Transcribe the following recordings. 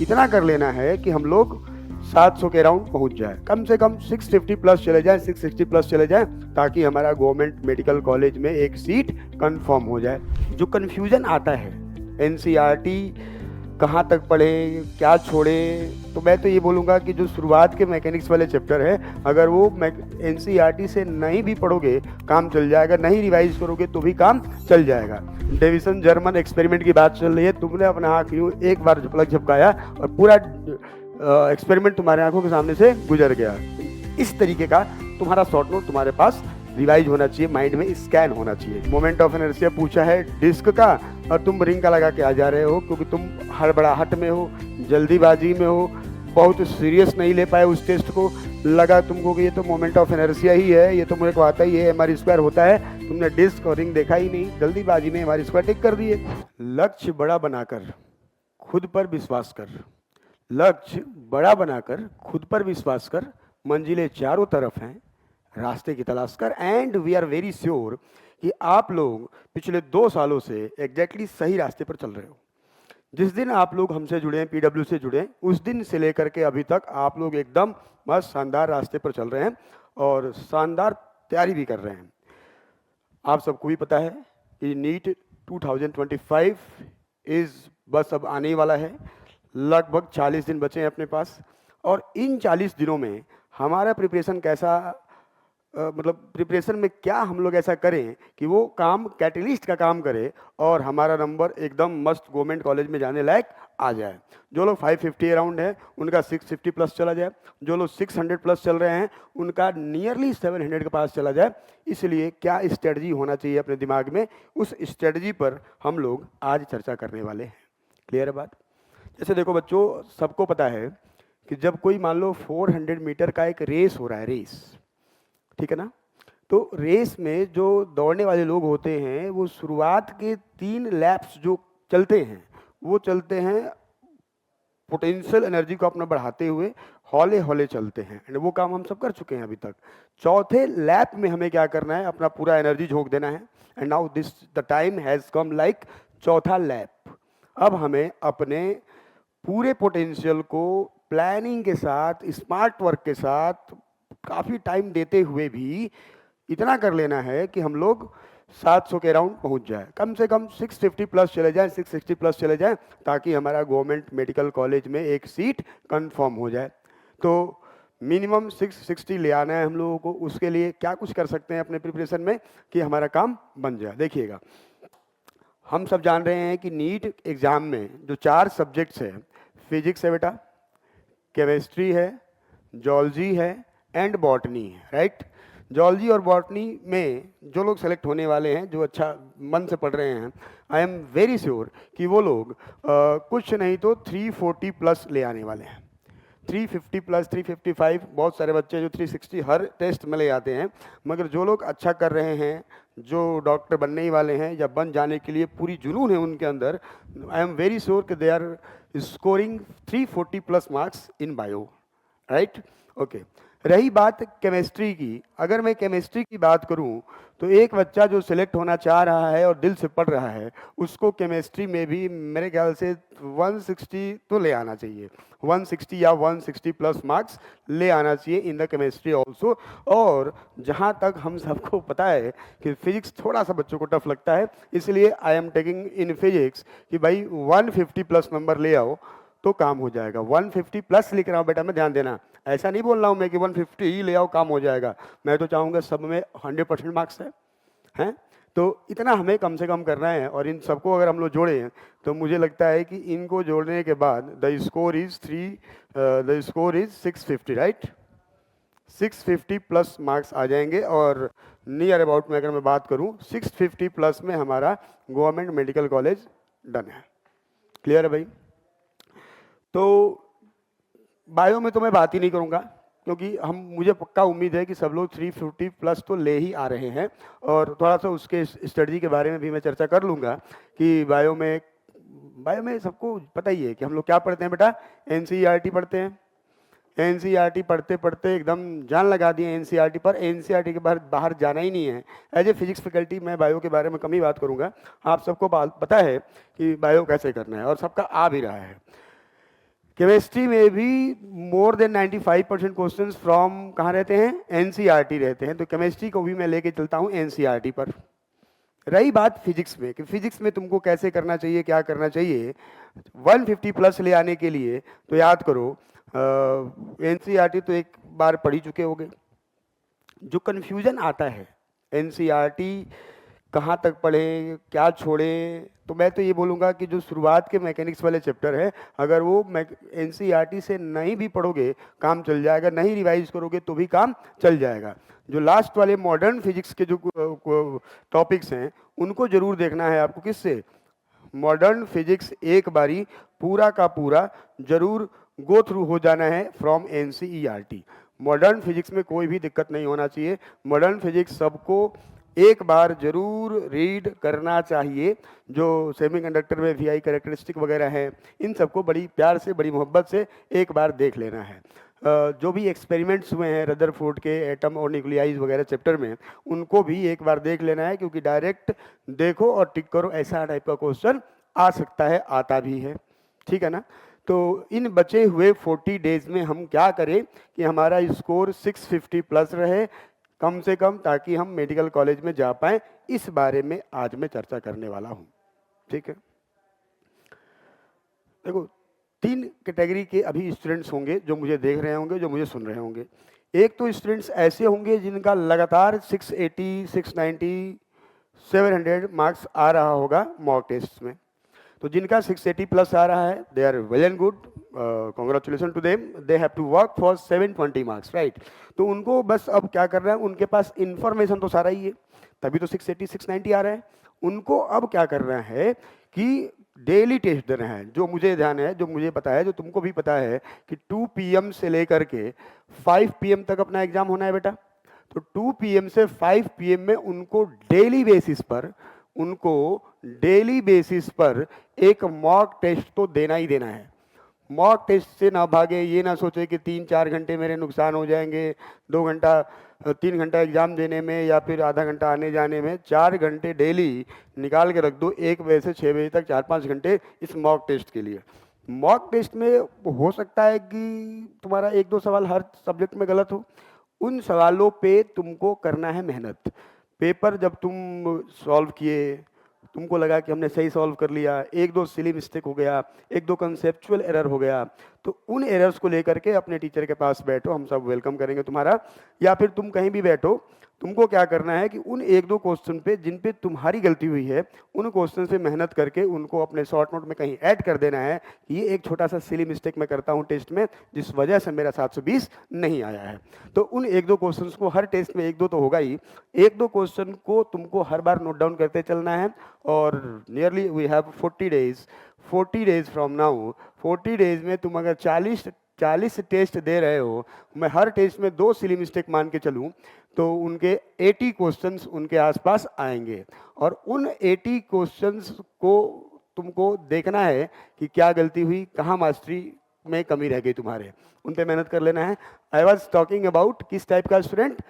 इतना कर लेना है कि हम लोग 700 के अराउंड पहुंच जाए, कम से कम 650 प्लस चले जाए, 660 प्लस चले जाए, ताकि हमारा गवर्नमेंट मेडिकल कॉलेज में एक सीट कंफर्म हो जाए। जो कन्फ्यूजन आता है एनसीईआरटी कहाँ तक पढ़े, क्या छोड़े, तो मैं तो ये बोलूँगा कि जो शुरुआत के मैकेनिक्स वाले चैप्टर है, अगर वो एनसीईआरटी से नहीं भी पढ़ोगे काम चल जाएगा, नहीं रिवाइज करोगे तो भी काम चल जाएगा। डेविसन जर्मन एक्सपेरिमेंट की बात चल रही है, तुमने अपना आँख यूँ एक बार झपलक झपकाया और पूरा एक्सपेरिमेंट तुम्हारे आंखों के सामने से गुजर गया। इस तरीके का तुम्हारा शॉर्ट नोट तुम्हारे पास रिवाइज होना चाहिए, माइंड में स्कैन होना चाहिए। मोमेंट ऑफ इनर्शिया पूछा है डिस्क का, और तुम रिंग का लगा के आ जा रहे हो क्योंकि तुम हड़बड़ाहट में हो, जल्दीबाजी में हो, बहुत सीरियस नहीं ले पाए उस टेस्ट को। लगा तुमको कि ये तो मोमेंट ऑफ इनर्शिया ही है, ये तो मुझे को आता ही है, एमआर स्क्वायर होता है, तुमने डिस्क और रिंग देखा ही नहीं, जल्दीबाजी में एमआर स्क्वायर टिक कर दिए। लक्ष्य बड़ा बनाकर खुद पर विश्वास कर, लक्ष्य बड़ा बनाकर खुद पर विश्वास कर, मंजिलें चारों तरफ हैं, रास्ते की तलाश कर। And we are very sure कि आप लोग पिछले 2 सालों से एग्जैक्टली सही रास्ते पर चल रहे हो। जिस दिन आप लोग हमसे जुड़े हैं, पीडब्ल्यू से जुड़े हैं, उस दिन से लेकर के अभी तक आप लोग एकदम मस्त शानदार रास्ते पर चल रहे हैं और शानदार तैयारी भी कर रहे हैं। आप सबको भी पता है कि नीट 2025 इज़ बस अब आने ही वाला है। लगभग 40 दिन बचे हैं अपने पास, और इन 40 दिनों में हमारा प्रिपरेशन कैसा, मतलब प्रिपरेशन में क्या हम लोग ऐसा करें कि वो काम कैटलिस्ट का काम करे और हमारा नंबर एकदम मस्त गवर्नमेंट कॉलेज में जाने लायक आ जाए। जो लोग 550 अराउंड है उनका 650 प्लस चला जाए, जो लोग 600 प्लस चल रहे हैं उनका नियरली 700 के पास चला जाए। इसलिए क्या स्ट्रेटजी होना चाहिए अपने दिमाग में, उस स्ट्रेटजी पर हम लोग आज चर्चा करने वाले हैं। क्लियर है बात? जैसे देखो बच्चों, सबको पता है कि जब कोई मान लो 400 मीटर का एक रेस हो रहा है, रेस, ठीक है ना, तो रेस में जो दौड़ने वाले लोग होते हैं वो शुरुआत के 3 लैप्स जो चलते हैं वो चलते हैं पोटेंशियल एनर्जी को अपना बढ़ाते हुए, हौले हौले चलते हैं, एंड वो काम हम सब कर चुके हैं अभी तक। चौथे लैप में हमें क्या करना है, अपना पूरा एनर्जी झोंक देना है। And now this the time has come like चौथा लैप। अब हमें अपने पूरे पोटेंशियल को प्लानिंग के साथ, स्मार्ट वर्क के साथ, काफ़ी टाइम देते हुए भी इतना कर लेना है कि हम लोग 700 के अराउंड पहुंच जाए, कम से कम 650 प्लस चले जाए, 660 प्लस चले जाए, ताकि हमारा गवर्नमेंट मेडिकल कॉलेज में एक सीट कंफर्म हो जाए। तो मिनिमम 660 ले आना है हम लोगों को। उसके लिए क्या कुछ कर सकते हैं अपने प्रिपरेशन में कि हमारा काम बन जाए। देखिएगा, हम सब जान रहे हैं कि नीट एग्ज़ाम में जो 4 सब्जेक्ट्स हैं, फिजिक्स है बेटा, केमिस्ट्री है, जॉलजी है एंड बॉटनी है, राइट। जॉलजी और बॉटनी में जो लोग सेलेक्ट होने वाले हैं, जो अच्छा मन से पढ़ रहे हैं, आई एम वेरी श्योर कि वो लोग कुछ नहीं तो 340 प्लस ले आने वाले हैं। 350 प्लस, 355, बहुत सारे बच्चे जो 360 हर टेस्ट में ले आते हैं। मगर जो लोग अच्छा कर रहे हैं, जो डॉक्टर बनने ही वाले हैं या बन जाने के लिए पूरी जुनून है उनके अंदर, आई एम वेरी श्योर कि they are scoring 340 plus marks in bio, right. Okay, रही बात केमिस्ट्री की, अगर मैं केमिस्ट्री की बात करूं तो एक बच्चा जो सिलेक्ट होना चाह रहा है और दिल से पढ़ रहा है, उसको केमिस्ट्री में भी मेरे ख्याल से 160 तो ले आना चाहिए, 160 या 160 प्लस मार्क्स ले आना चाहिए इन द केमिस्ट्री ऑल्सो। और जहां तक हम सबको पता है कि फिजिक्स थोड़ा सा बच्चों को टफ लगता है, इसलिए I am taking in physics कि भाई 150 प्लस नंबर ले आओ तो काम हो जाएगा। 150 प्लस लिख रहा हूँ बेटा, मैं ध्यान देना, ऐसा नहीं बोल रहा हूँ मैं कि 150 ही ले आओ काम हो जाएगा। मैं तो चाहूँगा सब में 100% मार्क्स है, हैं? तो इतना हमें कम से कम करना है, और इन सबको अगर हम लोग जोड़ें तो मुझे लगता है कि इनको जोड़ने के बाद the score is 650, right. 650 plus marks आ जाएंगे, और नियर अबाउट में अगर मैं बात करूँ 650 प्लस में हमारा गवर्नमेंट मेडिकल कॉलेज डन है। क्लियर है भाई? तो बायो में तो मैं बात ही नहीं करूंगा, क्योंकि मुझे पक्का उम्मीद है कि सब लोग 350 प्लस तो ले ही आ रहे हैं, और थोड़ा सा उसके स्ट्रेटजी के बारे में भी मैं चर्चा कर लूँगा कि बायो में सबको पता ही है कि हम लोग क्या पढ़ते हैं बेटा, एनसीईआरटी पढ़ते हैं। एनसीईआरटी पढ़ते पढ़ते एकदम जान लगा दिए एनसीईआरटी पर, एनसीईआरटी के बाहर जाना ही नहीं है। एज ए फिजिक्स फैकल्टी मैं बायो के बारे में कम ही बात करूँगा, आप सबको पता है कि बायो कैसे करना है और सबका आ भी रहा है। केमिस्ट्री में भी मोर देन 95% क्वेश्चंस फ्रॉम कहाँ रहते हैं, एनसीईआरटी रहते हैं। तो केमिस्ट्री को भी मैं लेके चलता हूँ एनसीईआरटी पर। रही बात फिजिक्स में कि फिजिक्स में तुमको कैसे करना चाहिए, क्या करना चाहिए, 150 प्लस ले आने के लिए तो याद करो, एनसीईआरटी तो एक बार पढ़ ही चुके होगे। जो कन्फ्यूजन आता है एनसीईआरटी कहाँ तक पढ़ें, क्या छोड़ें, तो मैं तो ये बोलूँगा कि जो शुरुआत के मैकेनिक्स वाले चैप्टर है, अगर वो एनसीईआरटी से नहीं भी पढ़ोगे काम चल जाएगा, नहीं रिवाइज करोगे तो भी काम चल जाएगा। जो लास्ट वाले मॉडर्न फिजिक्स के जो टॉपिक्स हैं उनको जरूर देखना है आपको। किससे? मॉडर्न फिजिक्स एक बारी पूरा का पूरा जरूर गो थ्रू हो जाना है फ्रॉम एनसीईआरटी। मॉडर्न फिजिक्स में कोई भी दिक्कत नहीं होना चाहिए। मॉडर्न फिजिक्स सबको एक बार जरूर रीड करना चाहिए। जो सेमीकंडक्टर में वीआई कैरेक्टरिस्टिक वगैरह हैं, इन सबको बड़ी प्यार से, बड़ी मोहब्बत से एक बार देख लेना है। जो भी एक्सपेरिमेंट्स हुए हैं रदरफोर्ड के एटम और न्यूक्लियाइज वगैरह चैप्टर में, उनको भी एक बार देख लेना है, क्योंकि डायरेक्ट देखो और टिक करो ऐसा टाइप का क्वेश्चन आ सकता है, आता भी है। ठीक है ना? तो इन बचे हुए 40 डेज में हम क्या करें कि हमारा स्कोर 650 प्लस रहे कम से कम, ताकि हम मेडिकल कॉलेज में जा पाएं, इस बारे में आज मैं चर्चा करने वाला हूं। ठीक है? देखो, 3 कैटेगरी के अभी स्टूडेंट्स होंगे जो मुझे देख रहे होंगे, जो मुझे सुन रहे होंगे। एक तो स्टूडेंट्स ऐसे होंगे जिनका लगातार 680, 690, 700 मार्क्स आ रहा होगा मॉक टेस्ट में। तो जिनका 680 प्लस आ रहा है, they are well and good, congratulation to them, they have to work for 720 marks, right. तो उनको बस अब क्या करना है, उनके पास इंफॉर्मेशन तो सारा ही है, तभी तो 680, 690 आ रहा है। उनको अब क्या करना है कि डेली टेस्ट देना है। जो मुझे ध्यान है, जो मुझे पता है, जो तुमको भी पता है कि 2 PM से लेकर के 5 PM तक अपना एग्जाम होना है बेटा। तो 2 PM से 5 PM में उनको डेली बेसिस पर एक मॉक टेस्ट तो देना ही देना है। मॉक टेस्ट से ना भागे, ये ना सोचे कि 3-4 घंटे मेरे नुकसान हो जाएंगे 2 घंटा 3 घंटा एग्जाम देने में या फिर आधा घंटा आने जाने में। 4 घंटे डेली निकाल के रख दो, 1 बजे से 6 बजे तक 4-5 घंटे इस मॉक टेस्ट के लिए। मॉक टेस्ट में हो सकता है कि तुम्हारा 1-2 सवाल हर सब्जेक्ट में गलत हो, उन सवालों पे तुमको करना है मेहनत। पेपर जब तुम सॉल्व किए, तुमको लगा कि हमने सही सॉल्व कर लिया, 1-2 सिली मिस्टेक हो गया, 1-2 कंसेप्चुअल एरर हो गया, तो उन एरर्स को लेकर के अपने टीचर के पास बैठो, हम सब वेलकम करेंगे तुम्हारा। या फिर तुम कहीं भी बैठो, तुमको क्या करना है कि उन 1-2 क्वेश्चन पे जिन पे तुम्हारी गलती हुई है, उन क्वेश्चन पे मेहनत करके उनको अपने शॉर्ट नोट में कहीं ऐड कर देना है कि ये एक छोटा सा सिली मिस्टेक मैं करता हूँ टेस्ट में, जिस वजह से मेरा 720 नहीं आया है। तो उन 1-2 क्वेश्चन को, हर टेस्ट में 1-2 तो होगा ही, 1-2 क्वेश्चन को तुमको हर बार नोट डाउन करते चलना है। और nearly we have 40 days from now. 40 days में तुम अगर 40 टेस्ट दे रहे हो, मैं हर टेस्ट में 2 सिली मिस्टेक मान के चलूं, तो उनके 80 क्वेश्चंस उनके आसपास आएंगे। और उन 80 क्वेश्चंस को तुमको देखना है कि क्या गलती हुई, कहाँ मास्टरी में कमी रह गई तुम्हारे, उन पे मेहनत कर लेना है। आई वॉज टॉकिंग अबाउट किस टाइप का स्टूडेंट,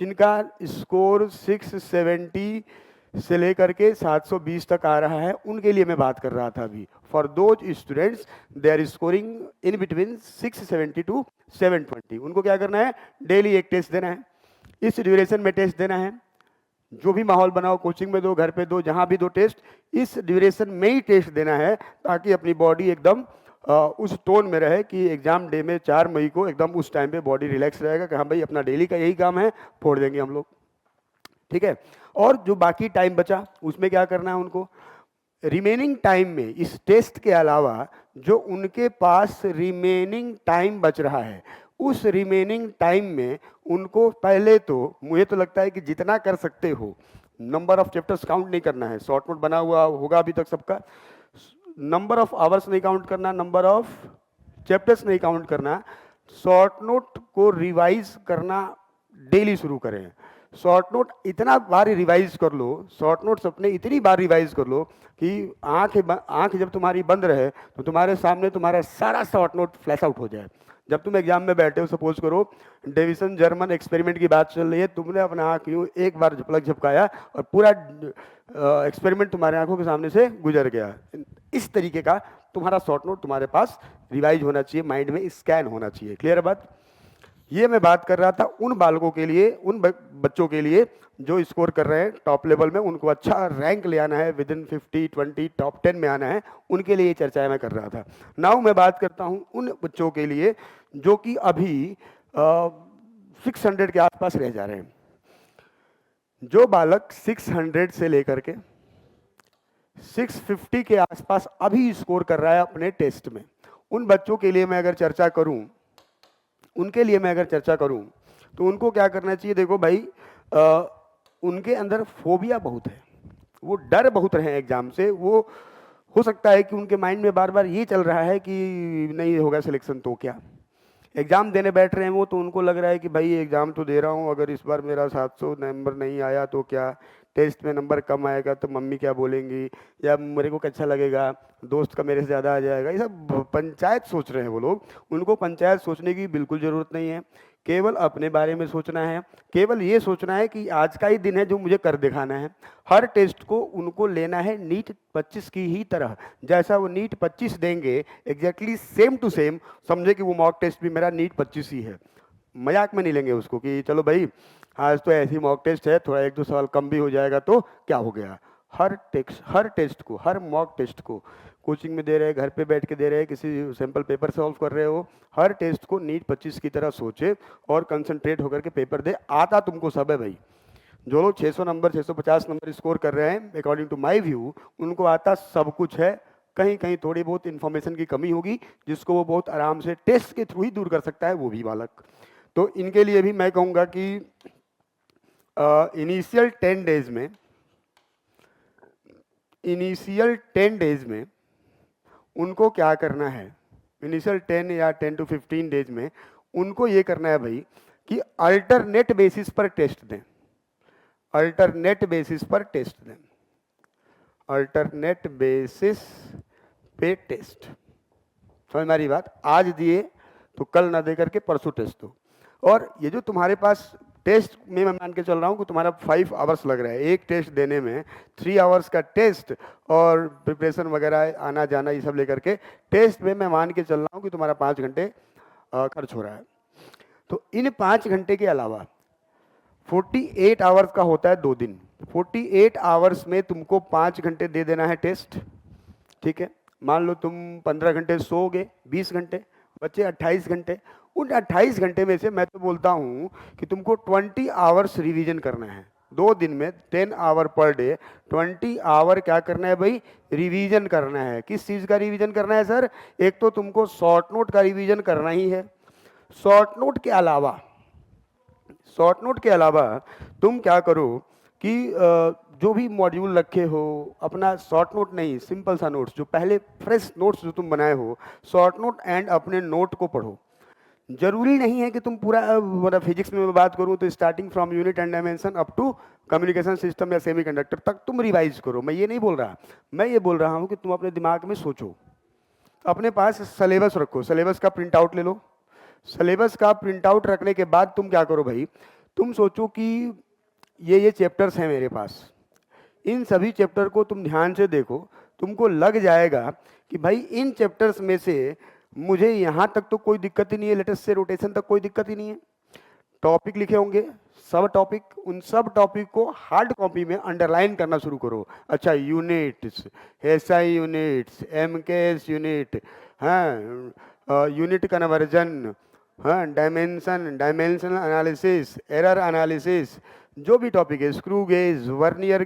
जिनका स्कोर 670 से लेकर के 720 तक आ रहा है, उनके लिए मैं बात कर रहा था अभी। For those students they are scoring in between 670 to 720, उनको क्या करना है, डेली एक टेस्ट देना है, इस ड्यूरेशन में टेस्ट देना है। जो भी माहौल बनाओ, कोचिंग में दो, घर पे दो, जहां भी दो, टेस्ट इस ड्यूरेशन में ही टेस्ट देना है, ताकि अपनी बॉडी एकदम उस टोन में रहे कि एग्जाम डे में 4 मई को एकदम उस टाइम पे बॉडी रिलैक्स रहेगा कि हाँ भाई अपना डेली का यही काम है, फोड़ देंगे हम लोग। ठीक है? और जो बाकी टाइम बचा उसमें क्या करना है उनको, रिमेनिंग टाइम में इस टेस्ट के अलावा जो उनके पास रिमेनिंग टाइम बच रहा है, उस रिमेनिंग टाइम में उनको पहले तो, मुझे तो लगता है कि जितना कर सकते हो, नंबर ऑफ चैप्टर्स काउंट नहीं करना है, शॉर्ट नोट बना हुआ होगा अभी तक सबका, नंबर ऑफ आवर्स नहीं काउंट करना, नंबर ऑफ चैप्टर्स नहीं काउंट करना, शॉर्ट नोट को रिवाइज करना डेली शुरू करें। शॉर्ट नोट इतना बार रिवाइज कर लो, शॉर्ट नोट्स अपने इतनी बार रिवाइज कर लो कि आंख जब तुम्हारी बंद रहे तो तुम्हारे सामने तुम्हारा सारा शॉर्ट नोट फ्लैश आउट हो जाए। जब तुम एग्जाम में बैठे हो, सपोज करो डेविसन जर्मन एक्सपेरिमेंट की बात चल रही है, तुमने अपना आंख यूं एक बार झपलक झपकाया और पूरा एक्सपेरिमेंट तुम्हारे आंखों के सामने से गुजर गया। इस तरीके का तुम्हारा शॉर्ट नोट तुम्हारे पास रिवाइज होना चाहिए, माइंड में स्कैन होना चाहिए। क्लियर है बात? ये मैं बात कर रहा था उन बालकों के लिए, उन बच्चों के लिए जो स्कोर कर रहे हैं टॉप लेवल में, उनको अच्छा रैंक ले आना है, विद इन 50, 20, टॉप 10 में आना है, उनके लिए ये चर्चाएं मैं कर रहा था। नाउ मैं बात करता हूं उन बच्चों के लिए जो कि अभी 600 के आसपास रह जा रहे हैं। जो बालक 600 से लेकर के 650 के आसपास अभी स्कोर कर रहा है अपने टेस्ट में, उन बच्चों के लिए मैं अगर चर्चा करूं, उनके लिए मैं अगर चर्चा करूं तो उनको क्या करना चाहिए? देखो भाई, उनके अंदर फोबिया बहुत है, वो डर बहुत रहे हैं एग्जाम से। वो हो सकता है कि उनके माइंड में बार बार ये चल रहा है कि नहीं होगा सिलेक्शन तो क्या। एग्जाम देने बैठ रहे हैं वो, तो उनको लग रहा है कि भाई एग्जाम तो दे रहा हूँ, अगर इस बार मेरा 700 नंबर नहीं आया तो क्या, टेस्ट में नंबर कम आएगा तो मम्मी क्या बोलेंगी, या मेरे को कैसा लगेगा, दोस्त का मेरे से ज़्यादा आ जाएगा। ये सब पंचायत सोच रहे हैं वो लोग। उनको पंचायत सोचने की बिल्कुल ज़रूरत नहीं है, केवल अपने बारे में सोचना है, केवल ये सोचना है कि आज का ही दिन है जो मुझे कर दिखाना है। हर टेस्ट को उनको लेना है नीट 25 की ही तरह, जैसा वो नीट 25 देंगे एग्जैक्टली सेम टू सेम, समझे कि वो मॉक टेस्ट भी मेरा नीट 25 ही है। मजाक में नहीं लेंगे उसको कि चलो भाई आज तो ऐसी मॉक टेस्ट है, थोड़ा 1-2 सवाल कम भी हो जाएगा तो क्या हो गया। हर टेस्ट को, हर मॉक टेस्ट को कोचिंग में दे रहे हैं, घर पे बैठ के दे रहे हैं, किसी सैंपल पेपर सॉल्व कर रहे हो, हर टेस्ट को नीट 25 की तरह सोचे और कंसंट्रेट होकर के पेपर दे। आता तुमको सब है भाई। जो लोग 600 नंबर 650 नंबर स्कोर कर रहे हैं, अकॉर्डिंग टू माय व्यू, उनको आता सब कुछ है। कहीं कहीं थोड़ी बहुत इन्फॉर्मेशन की कमी होगी जिसको वो बहुत आराम से टेस्ट के थ्रू ही दूर कर सकता है वो भी बालक। तो इनके लिए भी मैं कहूँगा कि इनिशियल 10 डेज में उनको क्या करना है, इनिशियल 10 या 10 to 15 डेज में उनको ये करना है भाई कि अल्टरनेट बेसिस पर टेस्ट दें, अल्टरनेट बेसिस पर टेस्ट दें, अल्टरनेट बेसिस पे टेस्ट। समझ हमारी बात? आज दिए तो कल ना दे करके परसों टेस्ट दो। और ये जो तुम्हारे पास टेस्ट में मैं मान के चल रहा हूँ कि तुम्हारा 5 आवर्स लग रहा है एक टेस्ट देने में, 3 आवर्स का टेस्ट और प्रिपरेशन वगैरह आना जाना ये सब लेकर के टेस्ट में मैं मान के चल रहा हूँ कि तुम्हारा 5 घंटे खर्च हो रहा है। तो इन 5 घंटे के अलावा 48 आवर्स का होता है 2 दिन, 48 आवर्स में तुमको 5 घंटे दे देना है टेस्ट। ठीक है, मान लो तुम 15 घंटे सोओगे, 20 घंटे बच्चे 28 घंटे। उन 28 घंटे में से मैं तो बोलता हूं कि तुमको 20 आवर्स रिवीजन करना है 2 दिन में, 10 आवर पर डे, 20 आवर क्या करना है भाई? रिवीजन करना है। किस चीज़ का रिवीजन करना है सर? एक तो तुमको शॉर्ट नोट का रिवीजन करना ही है। शॉर्ट नोट के अलावा, शॉर्ट नोट के अलावा तुम क्या करो कि जो भी मॉड्यूल रखे हो अपना शॉर्ट नोट नहीं, सिंपल सा नोट्स, जो पहले फ्रेश नोट्स जो तुम बनाए हो, शॉर्ट नोट एंड अपने नोट को पढ़ो। जरूरी नहीं है कि तुम पूरा, मतलब फिजिक्स में मैं बात करूं तो starting from unit and dimension up to communication system या सेमीकंडक्टर तक तुम रिवाइज करो। मैं ये नहीं बोल रहा, मैं ये बोल रहा हूं कि तुम अपने दिमाग में सोचो, अपने पास सिलेबस रखो, सिलेबस का प्रिंट आउट ले लो। सिलेबस का प्रिंट आउट रखने के बाद तुम क्या करो भाई, तुम सोचो कि ये चैप्टर्स हैं मेरे पास, इन सभी चैप्टर को तुम ध्यान से देखो। तुमको लग जाएगा कि भाई इन चैप्टर्स में से मुझे यहाँ तक तो कोई दिक्कत ही नहीं है, लेटेस्ट से रोटेशन तक कोई दिक्कत ही नहीं है। टॉपिक लिखे होंगे, सब टॉपिक, उन सब टॉपिक को हार्ड कॉपी में अंडरलाइन करना शुरू करो। अच्छा, units, SI units, MKS unit, हाँ, यूनिट कन्वर्जन, हाँ, डायमेंशनल एनालिसिस, एरर एनालिसिस, जो भी टॉपिक है, स्क्रू गेज, वर्नियर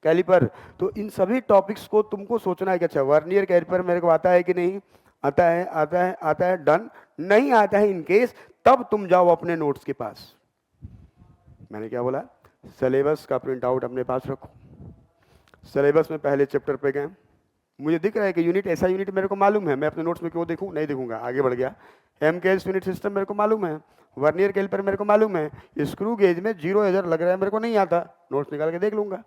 कैलिपर, तो इन सभी टॉपिक्स को तुमको सोचना है कि अच्छा वर्नियर कैलिपर मेरे को आता है कि नहीं, आता है, आता है, आता है, डन। नहीं आता है इन केस, तब तुम जाओ अपने नोट्स के पास। मैंने क्या बोला? सिलेबस का प्रिंट आउट अपने पास रखो। सिलेबस में पहले चैप्टर पे गए, मुझे दिख रहा है कि यूनिट, ऐसा यूनिट मेरे को मालूम है, मैं अपने नोट्स में क्यों देखूं? नहीं देखूंगा, आगे बढ़ गया। एमकेएस यूनिट सिस्टम मेरे को मालूम है, वर्नियर कैलिपर मेरे को मालूम है, स्क्रू गेज में 0 एरर लग रहा है, मेरे को नहीं आता, नोट्स निकाल के देख लूंगा।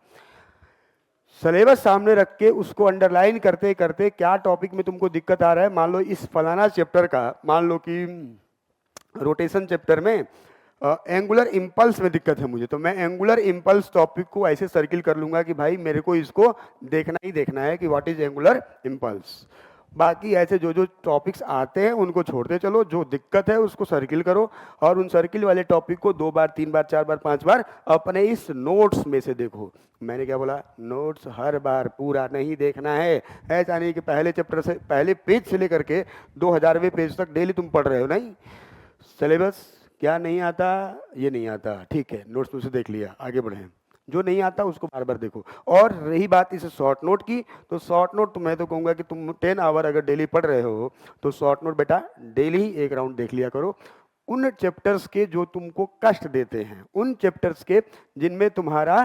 सिलेबस सामने रख के उसको अंडरलाइन करते करते क्या टॉपिक में तुमको दिक्कत आ रहा है, मान लो इस फलाना चैप्टर का, मान लो कि रोटेशन चैप्टर में एंगुलर इम्पल्स में दिक्कत है मुझे, तो मैं एंगुलर इम्पल्स टॉपिक को ऐसे सर्किल कर लूंगा कि भाई मेरे को इसको देखना ही देखना है कि व्हाट इज एंगुलर इम्पल्स। बाकी ऐसे जो जो टॉपिक्स आते हैं उनको छोड़ते चलो, जो दिक्कत है उसको सर्किल करो, और उन सर्किल वाले टॉपिक को 2 बार 3 बार 4 बार 5 बार अपने इस नोट्स में से देखो। मैंने क्या बोला, नोट्स हर बार पूरा नहीं देखना है। ऐसा नहीं कि पहले चैप्टर से, पहले पेज से लेकर के 2000वें पेज तक डेली तुम पढ़ रहे हो, नहीं। सिलेबस क्या नहीं आता, ये नहीं आता, ठीक है, नोट्स में से देख लिया, आगे बढ़े। जो नहीं आता उसको बार बार देखो। और रही बात इस शॉर्ट नोट की, तो शॉर्ट नोट तो मैं तो कहूँगा कि तुम 10 आवर अगर डेली पढ़ रहे हो तो शॉर्ट नोट बेटा डेली ही एक राउंड देख लिया करो। उन चैप्टर्स के जो तुमको कष्ट देते हैं, उन चैप्टर्स के जिनमें तुम्हारा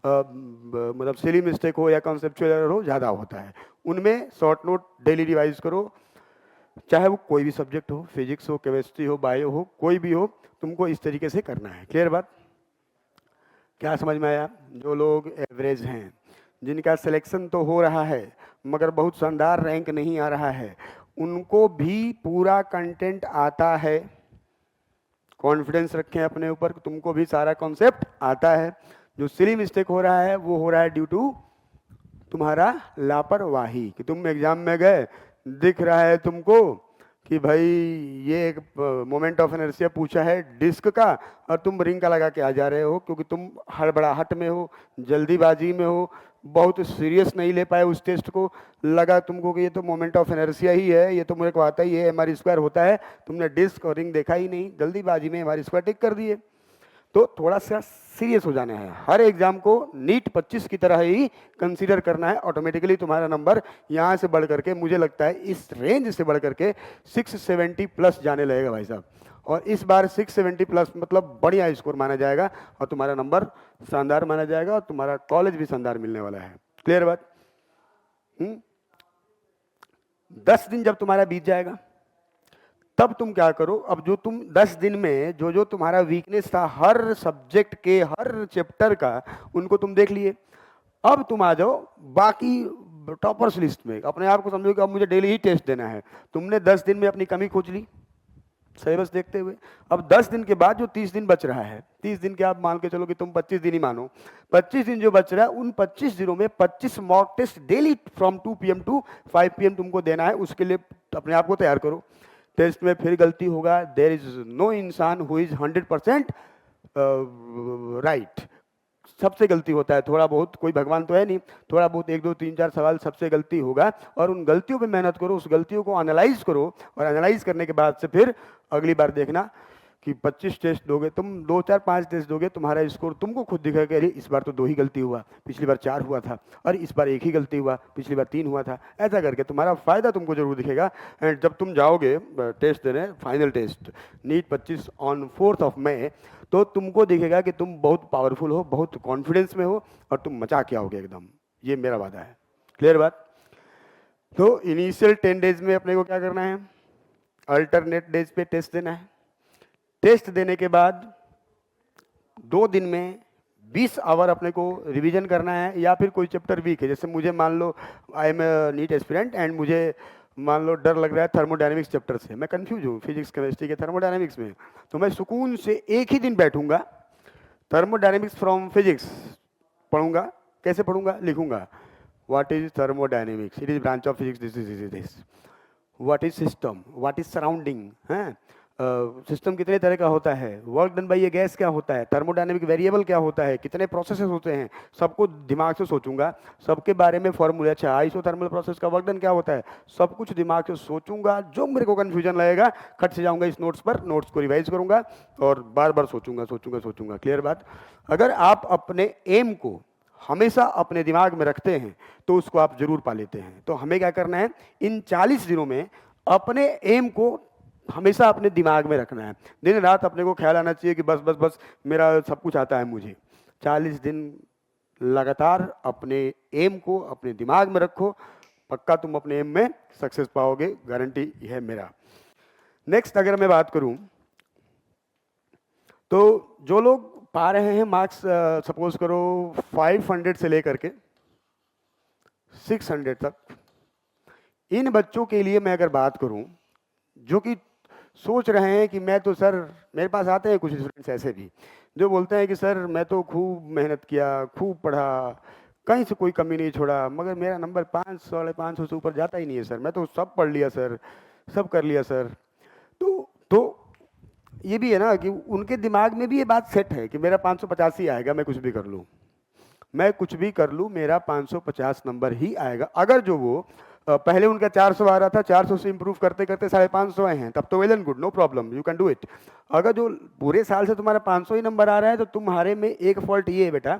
मतलब सिली मिस्टेक हो या कॉन्सेप्चुअल एरर हो ज़्यादा होता है, उनमें शॉर्ट नोट डेली रिवाइज करो। चाहे वो कोई भी सब्जेक्ट हो, फिजिक्स हो, केमिस्ट्री हो, बायो हो, कोई भी हो, तुमको इस तरीके से करना है। क्लियर बात? क्या समझ में आया? जो लोग एवरेज हैं, जिनका सिलेक्शन तो हो रहा है मगर बहुत शानदार रैंक नहीं आ रहा है, उनको भी पूरा कंटेंट आता है। कॉन्फिडेंस रखें अपने ऊपर कि तुमको भी सारा कॉन्सेप्ट आता है। जो सिली मिस्टेक हो रहा है वो हो रहा है ड्यू टू तुम्हारा लापरवाही, कि तुम एग्जाम में गए, दिख रहा है तुमको कि भाई ये एक मोमेंट ऑफ इनर्शिया पूछा है डिस्क का, और तुम रिंग का लगा के आ जा रहे हो क्योंकि तुम हड़बड़ाहट में हो, जल्दीबाजी में हो, बहुत सीरियस नहीं ले पाए उस टेस्ट को। लगा तुमको कि ये तो मोमेंट ऑफ इनर्शिया ही है, ये तो मेरे को आता ही है, एम आर स्क्वायर होता है, तुमने डिस्क और रिंग देखा ही नहीं, जल्दीबाजी में एम आर स्क्वायर टिक कर दिए। तो थोड़ा सा सीरियस हो जाना है। हर एग्जाम को नीट 25 की तरह ही कंसीडर करना है। ऑटोमेटिकली तुम्हारा नंबर यहाँ से बढ़ करके, मुझे लगता है इस रेंज से बढ़ करके 670 प्लस जाने लगेगा भाई साहब। और इस बार 670 प्लस मतलब बढ़िया स्कोर माना जाएगा, और तुम्हारा नंबर शानदार माना जाएगा, और तुम्हारा कॉलेज भी शानदार मिलने वाला है। क्लियर बात? 10 दिन जब तुम्हारा बीत जाएगा, तब तुम क्या करो, अब जो तुम 10 दिन में जो जो तुम्हारा वीकनेस था हर सब्जेक्ट के, हर चैप्टर का, उनको तुम देख लिए। अब तुम आ जाओ बाकी टॉपर्स लिस्ट में। अपने आप को समझो कि अब मुझे डेली ही टेस्ट देना है। तुमने 10 दिन में अपनी कमी खोज ली सिलेबस देखते हुए। अब 10 दिन के बाद जो 30 दिन बच रहा है, 30 दिन के आप मान के चलो कि तुम 25 दिन ही मानो, 25 दिन जो बच रहा है, उन 25 दिनों में 25 mock test daily from 2 PM to 5 PM तुमको देना है। उसके लिए अपने आप को तैयार करो। टेस्ट में फिर गलती होगा, देयर इज नो इंसान हु इज 100% राइट। सबसे गलती होता है थोड़ा बहुत, कोई भगवान तो है नहीं, थोड़ा बहुत 1 2 3 4 सवाल सबसे गलती होगा, और उन गलतियों पे मेहनत करो, उस गलतियों को एनालाइज करो, और एनालाइज करने के बाद से फिर अगली बार देखना कि 25 टेस्ट दोगे तुम, 2 4 5 टेस्ट दोगे, तुम्हारा स्कोर तुमको खुद दिखेगा कि अरे इस बार तो 2 ही गलती हुआ, पिछली बार 4 हुआ था, और इस बार 1 ही गलती हुआ, पिछली बार 3 हुआ था। ऐसा करके तुम्हारा फायदा तुमको जरूर दिखेगा। एंड जब तुम जाओगे टेस्ट देने, फाइनल टेस्ट नीट 25 ऑन 4 मई, तो तुमको दिखेगा कि तुम बहुत पावरफुल हो, बहुत कॉन्फिडेंस में हो, और तुम मचा के आओगे एकदम। ये मेरा वादा है। क्लियर बात? तो इनिशियल 10 डेज में अपने को क्या करना है, अल्टरनेट डेज पे टेस्ट देना है। टेस्ट देने के बाद 2 दिन में 20 आवर अपने को रिवीजन करना है, या फिर कोई चैप्टर वीक है, जैसे मुझे मान लो I am NEET aspirant and मुझे मान लो डर लग रहा है थर्मोडायनेमिक्स चैप्टर से, मैं कंफ्यूज हूँ फिजिक्स केमिस्ट्री के थर्मोडायनेमिक्स में, तो मैं सुकून से एक ही दिन बैठूंगा, थर्मोडायनेमिक्स फ्रॉम फिजिक्स पढ़ूंगा। कैसे पढ़ूंगा? लिखूंगा what is thermodynamics, it is branch of physics, this what is system, what is surrounding, हैं सिस्टम कितने तरह का होता है, work done by A gas क्या होता है, थर्मोडायनेमिक वेरिएबल क्या होता है, कितने प्रोसेसेस होते हैं, सबको दिमाग से सोचूंगा। सबके बारे में फॉर्मूला, अच्छा आइसोथर्मल प्रोसेस का वर्क डन क्या होता है, सब कुछ दिमाग से सोचूंगा। जो मेरे को कन्फ्यूजन लगेगा खट से जाऊंगा इस नोट्स पर, नोट्स को रिवाइज करूंगा, और बार बार सोचूंगा सोचूंगा सोचूंगा। क्लियर बात? अगर आप अपने एम को हमेशा अपने दिमाग में रखते हैं तो उसको आप जरूर पा लेते हैं। तो हमें क्या करना है, इन 40 दिनों में अपने एम को हमेशा अपने दिमाग में रखना है। दिन रात अपने को ख्याल आना चाहिए कि बस बस बस मेरा सब कुछ आता है मुझे। 40 दिन लगातार अपने एम को अपने दिमाग में रखो, पक्का तुम अपने एम में सक्सेस पाओगे, गारंटी है मेरा। नेक्स्ट अगर मैं बात करूं, तो जो लोग पा रहे हैं मार्क्स, सपोज करो 500 से लेकर के 600 तक, इन बच्चों के लिए मैं अगर बात करूं जो कि सोच रहे हैं कि मैं तो सर, मेरे पास आते हैं कुछ स्टूडेंट्स ऐसे भी जो बोलते हैं कि सर मैं तो खूब मेहनत किया, खूब पढ़ा, कहीं से कोई कमी नहीं छोड़ा, मगर मेरा नंबर 500 550 से ऊपर जाता ही नहीं है सर। मैं तो सब पढ़ लिया सर, सब कर लिया सर। तो ये भी है ना कि उनके दिमाग में भी ये बात सेट है कि मेरा 550 ही आएगा, मैं कुछ भी कर लूँ, मैं कुछ भी कर लूँ, मेरा 550 नंबर ही आएगा। अगर जो वो पहले उनका 400 आ रहा था, 400 से इंप्रूव करते करते 550 आए हैं, तब तो well and good, no problem, you can do it. अगर जो पूरे साल से तुम्हारा 500 ही नंबर आ रहा है, तो तुम्हारे में एक फॉल्ट ये है बेटा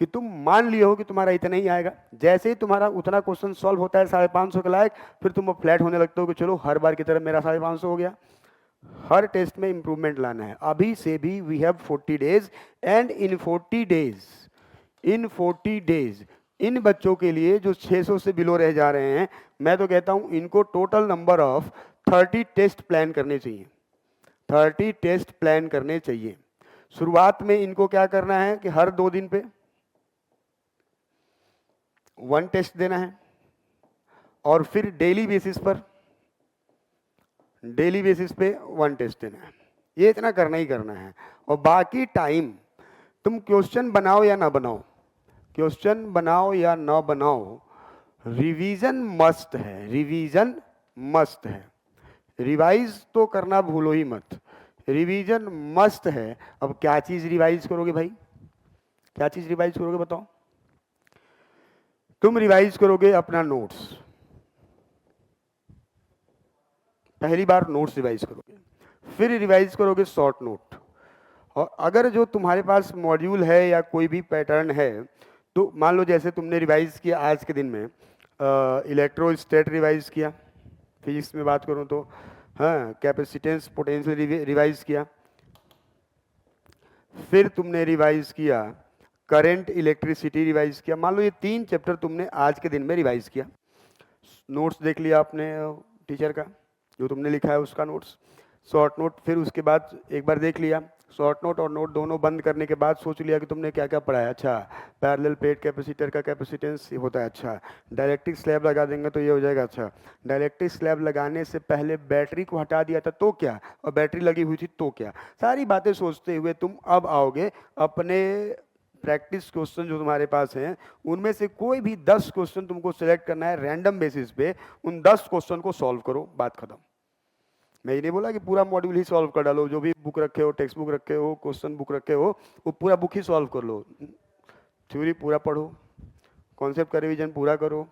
कि तुम मान लिए हो कि तुम्हारा इतना ही आएगा। जैसे ही तुम्हारा उतना क्वेश्चन सॉल्व होता है 550 के लायक, फिर तुम फ्लैट होने लगते हो कि चलो हर बार की तरह मेरा 550 हो गया। हर टेस्ट में इंप्रूवमेंट लाना है। अभी से भी we have 40 days, and in 40 days इन बच्चों के लिए जो 600 से बिलो रह जा रहे हैं, मैं तो कहता हूं इनको total number of 30 test plan करने चाहिए। 30 टेस्ट प्लान करने चाहिए। शुरुआत में इनको क्या करना है कि हर 2 दिन पे 1 टेस्ट देना है, और फिर डेली बेसिस पे 1 टेस्ट देना है। ये इतना करना ही करना है। और बाकी टाइम तुम क्वेश्चन बनाओ या ना बनाओ, रिवीजन मस्ट है, रिवीजन मस्ट है। रिवाइज तो करना भूलो ही मत, रिवीजन मस्ट है। अब क्या चीज रिवाइज करोगे भाई, क्या चीज रिवाइज करोगे बताओ? तुम रिवाइज करोगे अपना नोट्स, पहली बार नोट्स रिवाइज करोगे, फिर रिवाइज करोगे शॉर्ट नोट। और अगर जो तुम्हारे पास मॉड्यूल है या कोई भी पैटर्न है, तो मान लो जैसे तुमने रिवाइज किया आज के दिन में, इलेक्ट्रोस्टैट रिवाइज किया, फिजिक्स में बात करूं तो, हाँ, कैपेसिटेंस पोटेंशियल रिवाइज किया, फिर तुमने रिवाइज किया करंट इलेक्ट्रिसिटी रिवाइज किया। मान लो ये 3 चैप्टर तुमने आज के दिन में रिवाइज किया। नोट्स देख लिया आपने टीचर का, जो तुमने लिखा है उसका नोट्स, शॉर्ट नोट, फिर उसके बाद एक बार देख लिया। शॉर्ट नोट और नोट दोनों बंद करने के बाद सोच लिया कि तुमने क्या क्या पढ़ा है। अच्छा, पैरेलल प्लेट कैपेसिटर का कैपेसिटेंस होता है, अच्छा, डाइलेक्ट्रिक स्लैब लगा देंगे तो ये हो जाएगा, अच्छा, डाइलेक्ट्रिक स्लैब लगाने से पहले बैटरी को हटा दिया था तो क्या, और बैटरी लगी हुई थी तो क्या। सारी बातें सोचते हुए तुम अब आओगे अपने प्रैक्टिस क्वेश्चन जो तुम्हारे पास हैं, उनमें से कोई भी 10 क्वेश्चन तुमको सिलेक्ट करना है रैंडम बेसिस पे। उन 10 क्वेश्चन को सॉल्व करो, बात खत्म। मैं ये नहीं बोला कि पूरा मॉड्यूल ही सॉल्व कर डालो, जो भी बुक रखे हो, टेक्स्ट बुक रखे हो, क्वेश्चन बुक रखे हो, वो पूरा बुक ही सॉल्व कर लो। थ्योरी पूरा पढ़ो, कॉन्सेप्ट का रिवीजन पूरा करो,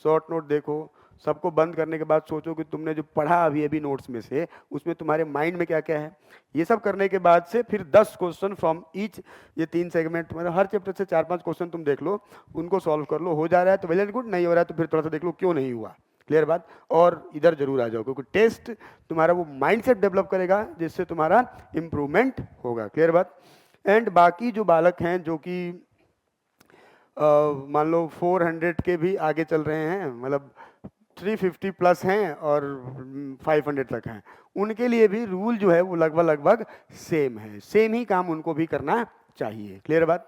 शॉर्ट नोट देखो। सबको बंद करने के बाद सोचो कि तुमने जो पढ़ा अभी नोट्स में से, उसमें तुम्हारे माइंड में क्या क्या है। ये सब करने के बाद से फिर 10 क्वेश्चन फ्रॉम ईच, ये 3 सेगमेंट, मतलब हर चैप्टर से 4-5 क्वेश्चन तुम देख लो, उनको सॉल्व कर लो। हो जा रहा है तो वेल एंड गुड, नहीं हो रहा है तो फिर थोड़ा सा देख लो क्यों नहीं हुआ। क्लियर बात? और इधर जरूर आ जाओ, क्योंकि टेस्ट तुम्हारा वो माइंडसेट डेवलप करेगा जिससे तुम्हारा इंप्रूवमेंट होगा। क्लियर बात? एंड बाकी जो बालक हैं जो कि मान लो 400 के भी आगे चल रहे हैं, मतलब 350 प्लस हैं और 500 तक हैं, उनके लिए भी रूल जो है वो लगभग सेम है, सेम ही काम उनको भी करना चाहिए। क्लियर बात?